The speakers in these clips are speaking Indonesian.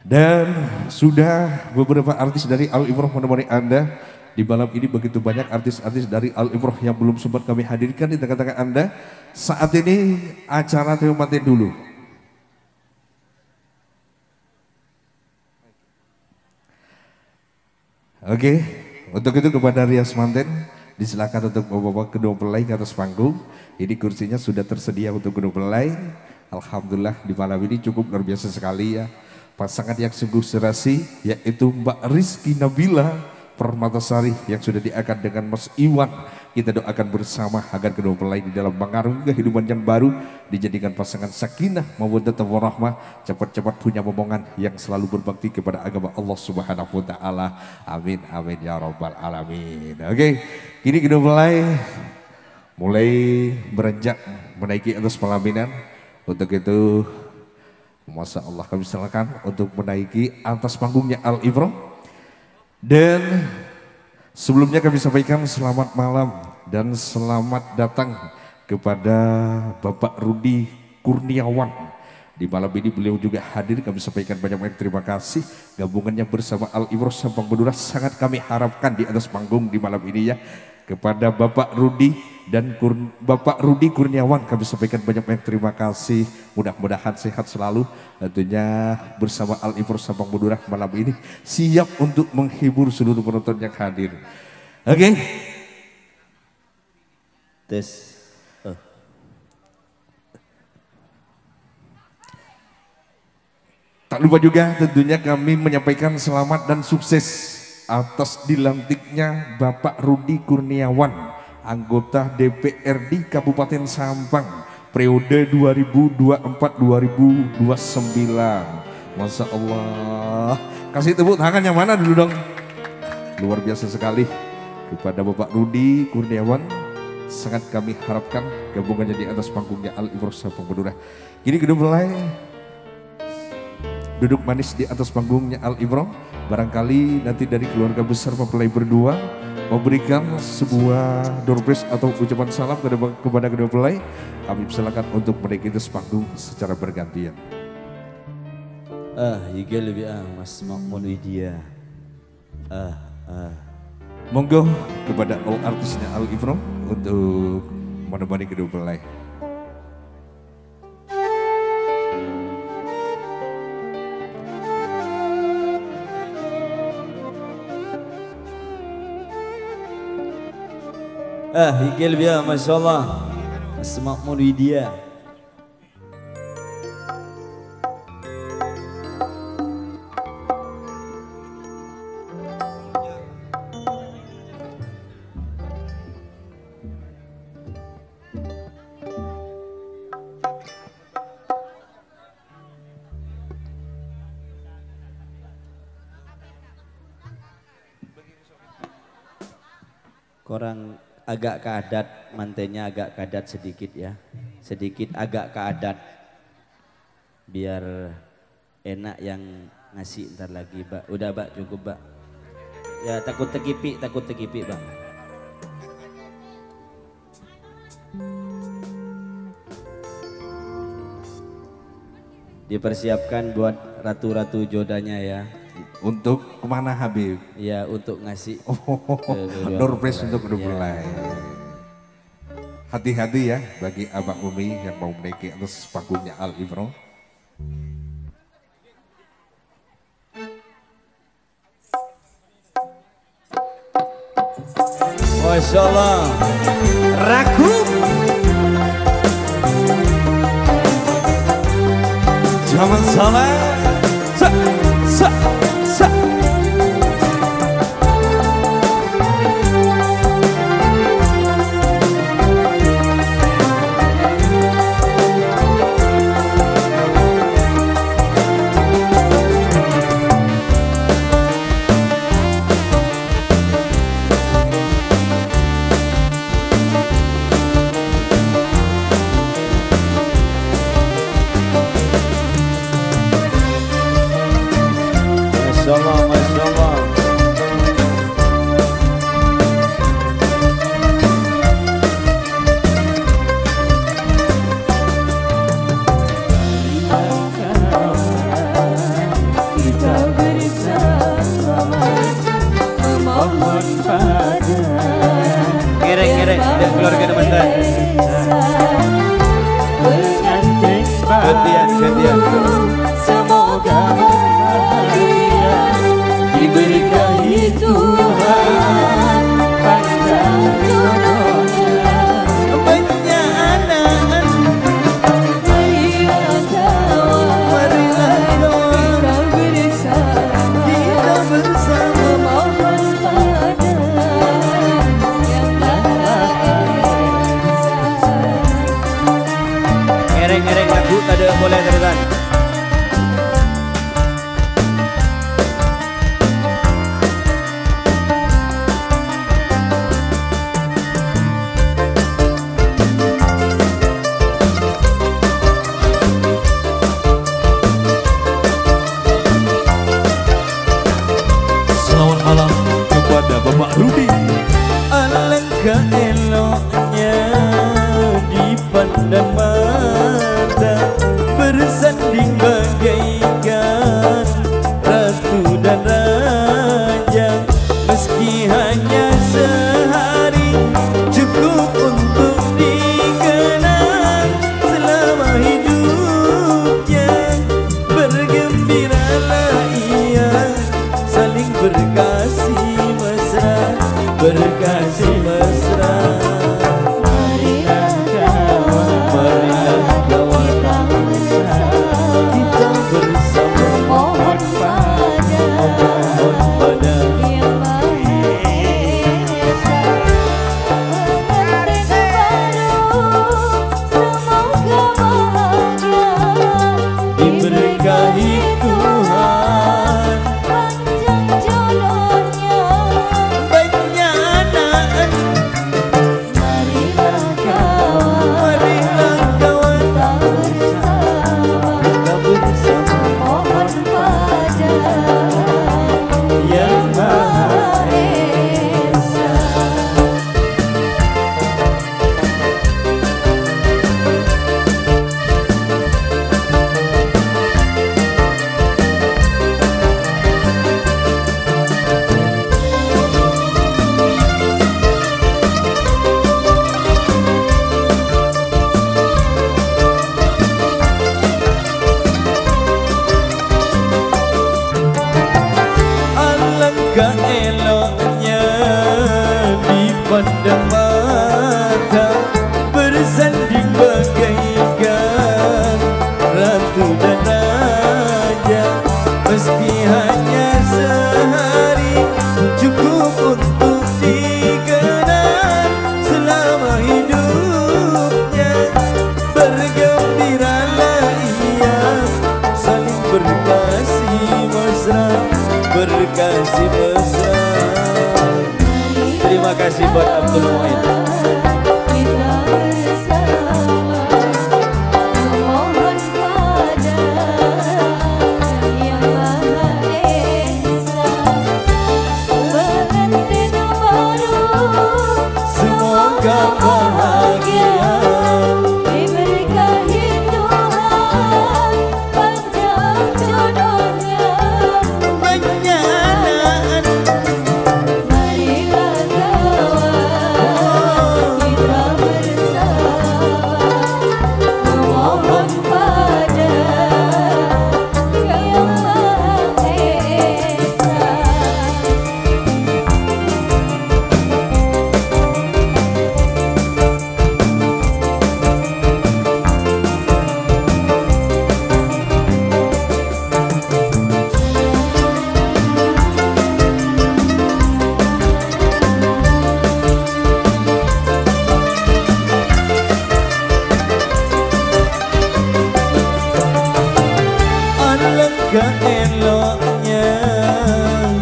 Dan sudah beberapa artis dari Al Imroh menemani Anda di malam ini. Begitu banyak artis-artis dari Al Imroh yang belum sempat kami hadirkan di tengah-tengah Anda. Saat ini acara Tematin dulu. Oke, untuk itu kepada Rias Manten disilakan untuk membawa kedua pelai ke atas panggung. Ini kursinya sudah tersedia untuk kedua pelai. Alhamdulillah di malam ini cukup luar biasa sekali ya. Pasangan yang sungguh serasi yaitu Mbak Rizky Nabila Permatasari yang sudah diakan dengan Mas Iwan. Kita doakan bersama agar kedua pelai di dalam mengarungi kehidupan yang baru dijadikan pasangan sakinah mawaddah warahmah, cepat-cepat punya momongan yang selalu berbakti kepada agama Allah Subhanahu wa taala. Amin amin ya rabbal alamin. Oke, kini kedua pelai mulai beranjak menaiki atas pelaminan. Untuk itu Masya Allah kami silakan untuk menaiki atas panggungnya Al Imroh. Dan sebelumnya kami sampaikan selamat malam dan selamat datang kepada Bapak Rudi Kurniawan. Di malam ini beliau juga hadir, kami sampaikan banyak-banyak terima kasih. Gabungannya bersama Al Imroh Sampang Madura sangat kami harapkan di atas panggung di malam ini ya. Kepada Bapak Rudi dan Bapak Rudi Kurniawan kami sampaikan banyak-banyak terima kasih. Mudah-mudahan sehat selalu tentunya bersama Al Imroh Sampang Madura malam ini siap untuk menghibur seluruh penonton yang hadir. Oke. Tes. Tak lupa juga tentunya kami menyampaikan selamat dan sukses atas dilantiknya Bapak Rudi Kurniawan, anggota DPRD Kabupaten Sampang periode 2024-2029. Masya Allah. Kasih tepuk tangan yang mana dulu dong. Luar biasa sekali kepada Bapak Rudi Kurniawan. Sangat kami harapkan gabungannya di atas panggungnya Al Imroh Sampang Madura. Kini kedua mulai duduk manis di atas panggungnya Al Imroh. Barangkali nanti dari keluarga besar mempelai berdua memberikan sebuah door prize atau ucapan salam kepada kedua pelai. Kami persilakan untuk menaiki atas panggung secara bergantian. Juga lebih Mas Makmun Widya. Monggo kepada all artisnya Al Imroh untuk menemani kedua pelai. Higel biar Masya Allah Mas Makmun Widya. Korang agak keadat, mantennya agak keadat sedikit ya. Sedikit agak keadat. Biar enak yang ngasih ntar lagi, Mbak. Udah, Mbak, cukup, Mbak. Ya takut tekipi, Mbak. Dipersiapkan buat ratu-ratu jodanya ya. Untuk kemana Habib? Ya untuk ngasih door prize untuk kedua pelai. Hati-hati ya bagi Abang Umi yang mau menaiki atas panggungnya Al Imroh. Masya Allah. Ragu. Zaman salah. Sa. eloknya dipandang mata, bersanding bagaikan ratu dan raja. Meski hanya sehari, cukup untuk dikenang selama hidupnya. Bergembiralah ia, saling berkasih mesra, berkasih mesra. Marilah kawan, kita bersama, mohon pada Yang Maha Esa, pengantin baru semoga bahagia, diberkahi Tuhan, panjang jodohnya. baiknya anak. Marilah kawan, Marilah kawan, kita bersama, kita bersama, mohon pada Yang Maha Esa. Alangkah eloknya dipandang mata, bersanding bagaikan ratu dan raja. Meski hanya sehari, cukup untuk dikenang selama hidupnya. Bergembiralah ia, saling berkasih mesra, berkasih mesra. Terima kasih buat Abdul Muin. Kita bersama, mohon pada Yang Maha Esa, pengantin baru Semoga bahagia, diberkahi Tuhan, panjang jodohnya. banyak anak. Marilah kawan, kita bersama, memohon pada Yang Maha Esa. Alangkah eloknya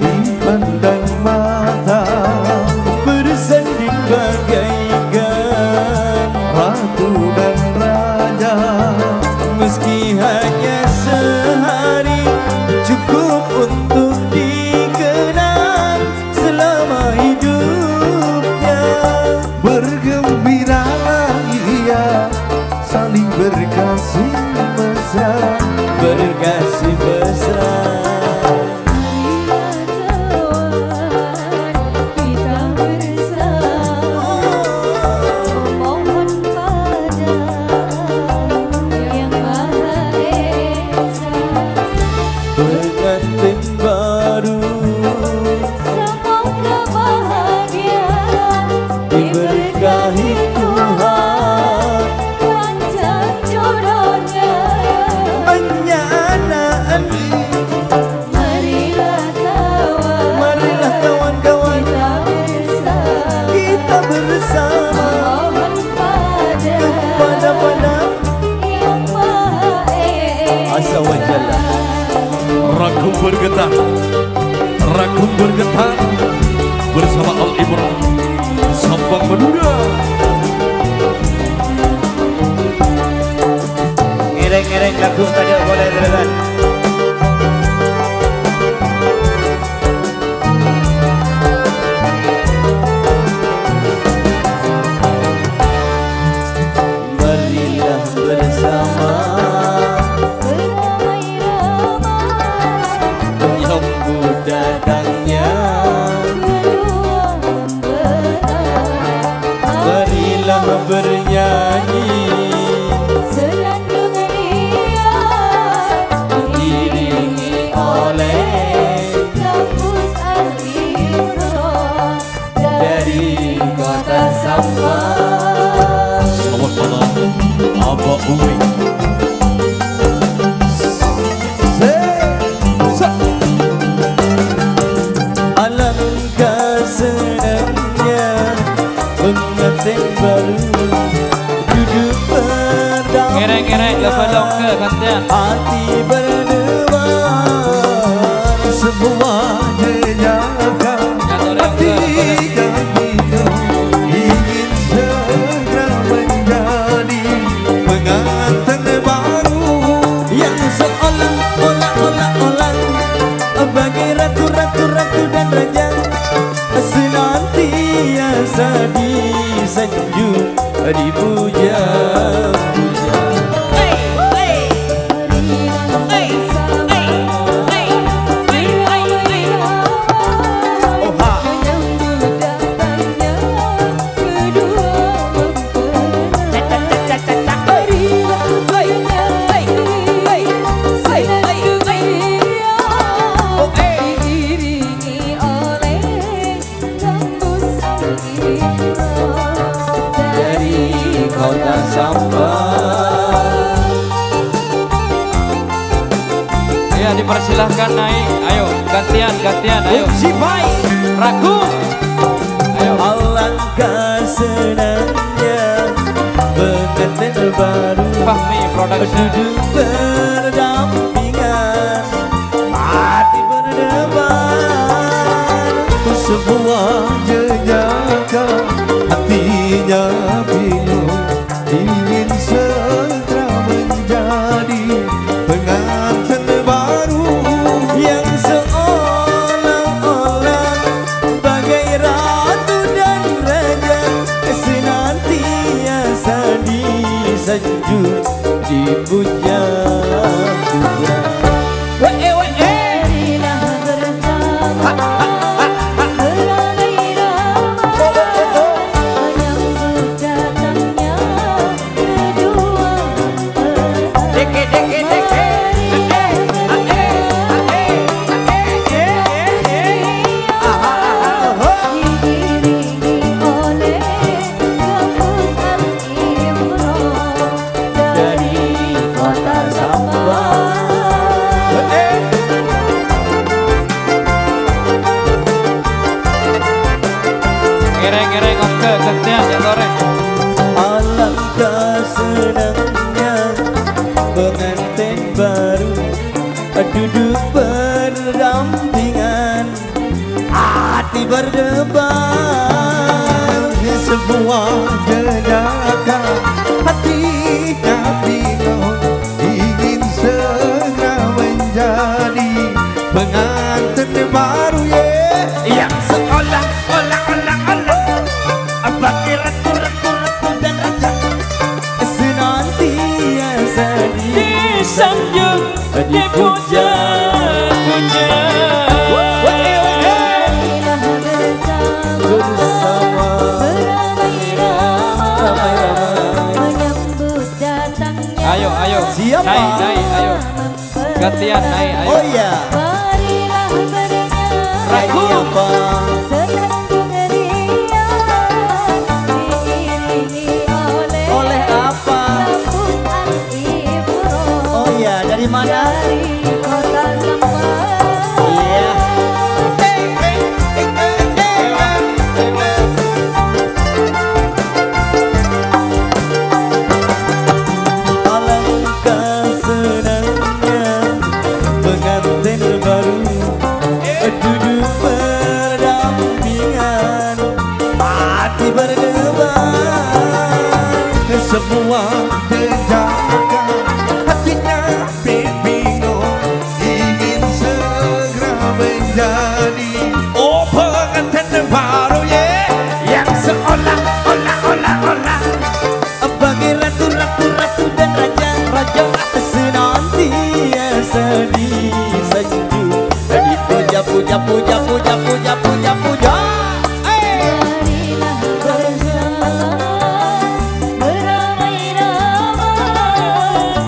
dipandang mata, bersanding bagaikan ratu dan raja. Meski hanya sehari, cukup untuk dikenang selama hidupnya. Bergembiralah ia, saling berkasih mesra, berkasih mesra. Pengantin baru diberkahi Tuhan, banyak anak. Marilah kawan-kawan, kita bersama, kepada Azza wa Jalla. Rakum bergetar, rakum bergetar bersama Al Imran, Sampang Madura. Ngereng-ngereng lagu tadi boleh terus. baru duduk berdampingan. Ngereng-ngereng lebelong ke gantian. Hati berdebar Semua jejaka hati yang hidup ingin segera menjadi pengantin baru yang seolah-olah bagai ratu-ratu dan raja senantiasa disanjung dipuja-puja. Ya dipersilahkan naik, ayo gantian, ayo. Ragu, ayo. Alangkah senangnya pengantin baru Fahmi Production. duduk berdampingan, hati berdebar sebuah jejaka hatinya bingung ingin segera menjadi pengantin baru yang seolah-olah bagai ratu dan raja senantiasa disanjung dipuja-puja. Marilah bersama beramai-ramai menyambut datangnya kedua diiringi oleh rambutan Ibro dari kota Sambal. Ngereng-ngereng oke gantian ya goreng. Alangkah senangnya pengantin baru duduk berdampingan, hati berdebar sebuah jejaka hatinya bingung ingin segera menjadi pengantin baru yang seolah-olah bagai ratu-ratu dan raja senantiasa Disanjung, dipuja-puja. Marilah bersama beramai-ramai menyambut datangnya Ayo, Siapa? naik, ayo. Gantian naik, ayo. oh iya Marilah bernyanyi Ragu apa? senandung riang diiringi Oleh apa? rambutan Ibro Oh iya, dari mana? dari kota Sambal. Iya. Alangkah senangnya pengantin baru duduk berdampingan, hati berdebar sebuah jejaka hatinya bingung ingin segera menjadi pengantin baru yang seolah-olah bagai ratu-ratu dan raja senantiasa disanjung dipuja-puja. Marilah bersama beramai-ramai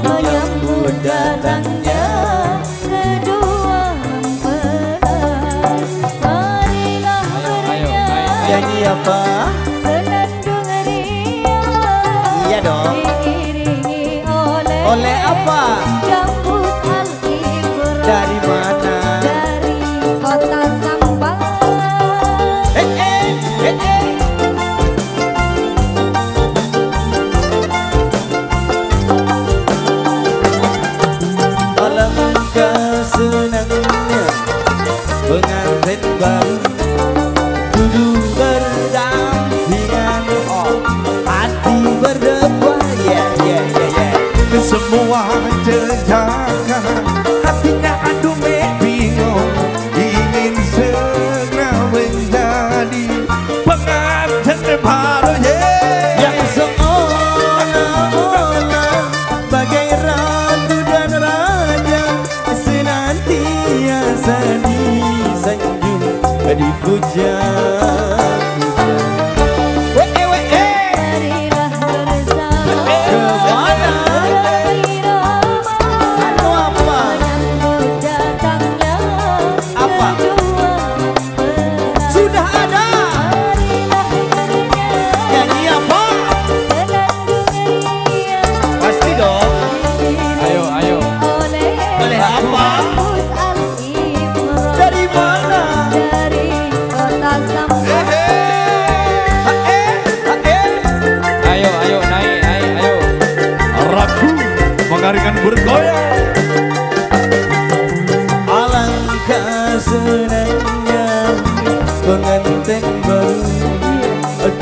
menyambut datangnya kedua mempelai. Marilah Ayo. Nyanyi apa? senandung riang Iya dong. diiringi Oleh apa? Gambus Al-Ibro Dari mana? dari kota Sambal. pengantin baru duduk berdampingan, hati berdebar, Semua jejakan hatinya aduh bingung, ingin segera menjadi pengantin baru yang seolah-olah bagai ratu dan raja, senantiasa disanjung dipuja. Mengarikan bergoyang. Alangkah senangnya pengantin baru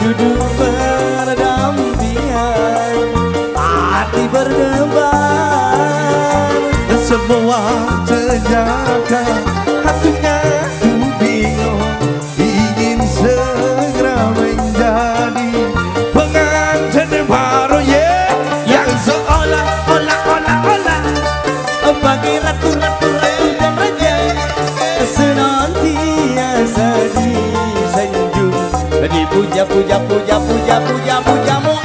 duduk berdampingan, hati berdebar. Semua jejakan hatinya bingung, ingin segera menjadi pengantin baru yang seolah-olah bagi ratu-ratu dan raja, senantiasa disanjung dipuja-puja-puja-puja-puja-pujamu.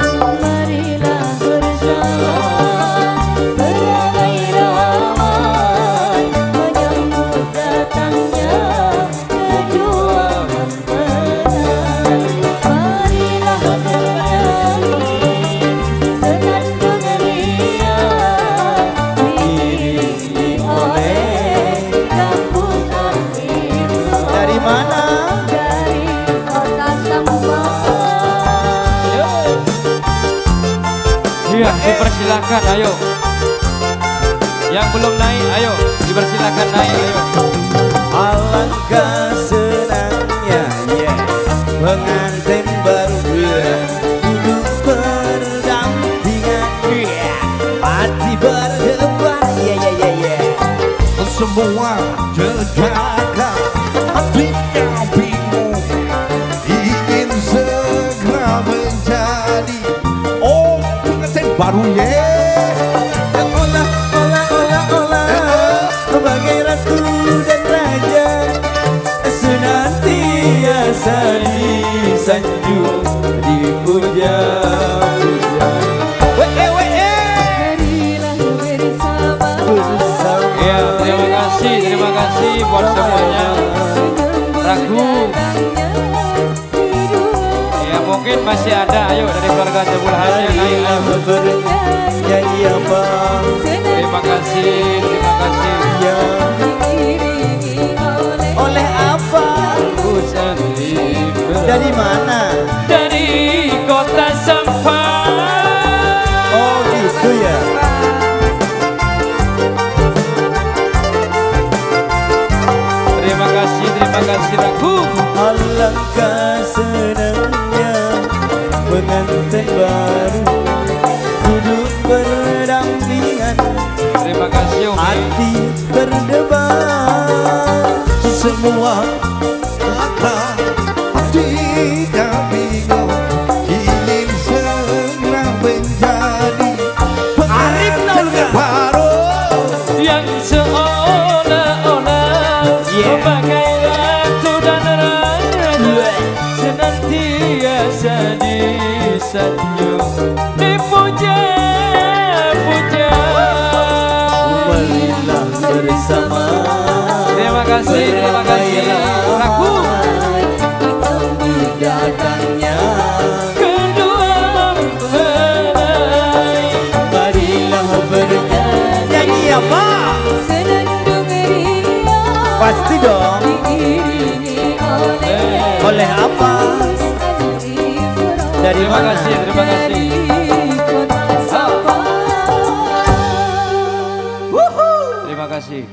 Marilah bersama beramai-ramai menyambut datangnya kedua mempelai. Marilah bernyanyi senandung ria diiringi oleh rambutan itu. Dari mana? Dari kota Sampang. Iya, dipersilakan, ayo. Yang belum naik, ayo. Dipersilakan naik, ayo. Alangkah senangnya, pengantin baru duduk berdampingan, hati berdebar, semua jejakan hatinya bingung, ingin segera menjadi pengantin baru yang olah bagai ratu dan raja, senantiasa disanjung dipuja. Marilah bersama Iya, terima kasih buat semuanya. Ragu. Ya mungkin masih ada, ayo dari keluarga Jabul Haji yang naik, ayo. Nyanyi apa? Terima kasih. Oleh apa? Dari mana? Dari kota Sampang. Oh gitu ya. Terima kasih Ragu. Alangkah senangnya pengantin baru duduk berdampingan, Terima kasih Umi. hati berdebar. semua kata hatinya bingung, ingin segera menjadi pengantin baru Yang seolah-olah bagai ratu dan raja, senantiasa disanjung dipuja-puja. Marilah bersama. Terima kasih Ragu. Datangnya Kedua mempelai. marilah bernyanyi. Nyanyi apa? senandung ria Pasti dong. diiringi Oleh apa? Dari Terima mana? kasih. dari kota Sampang. Terima kasih.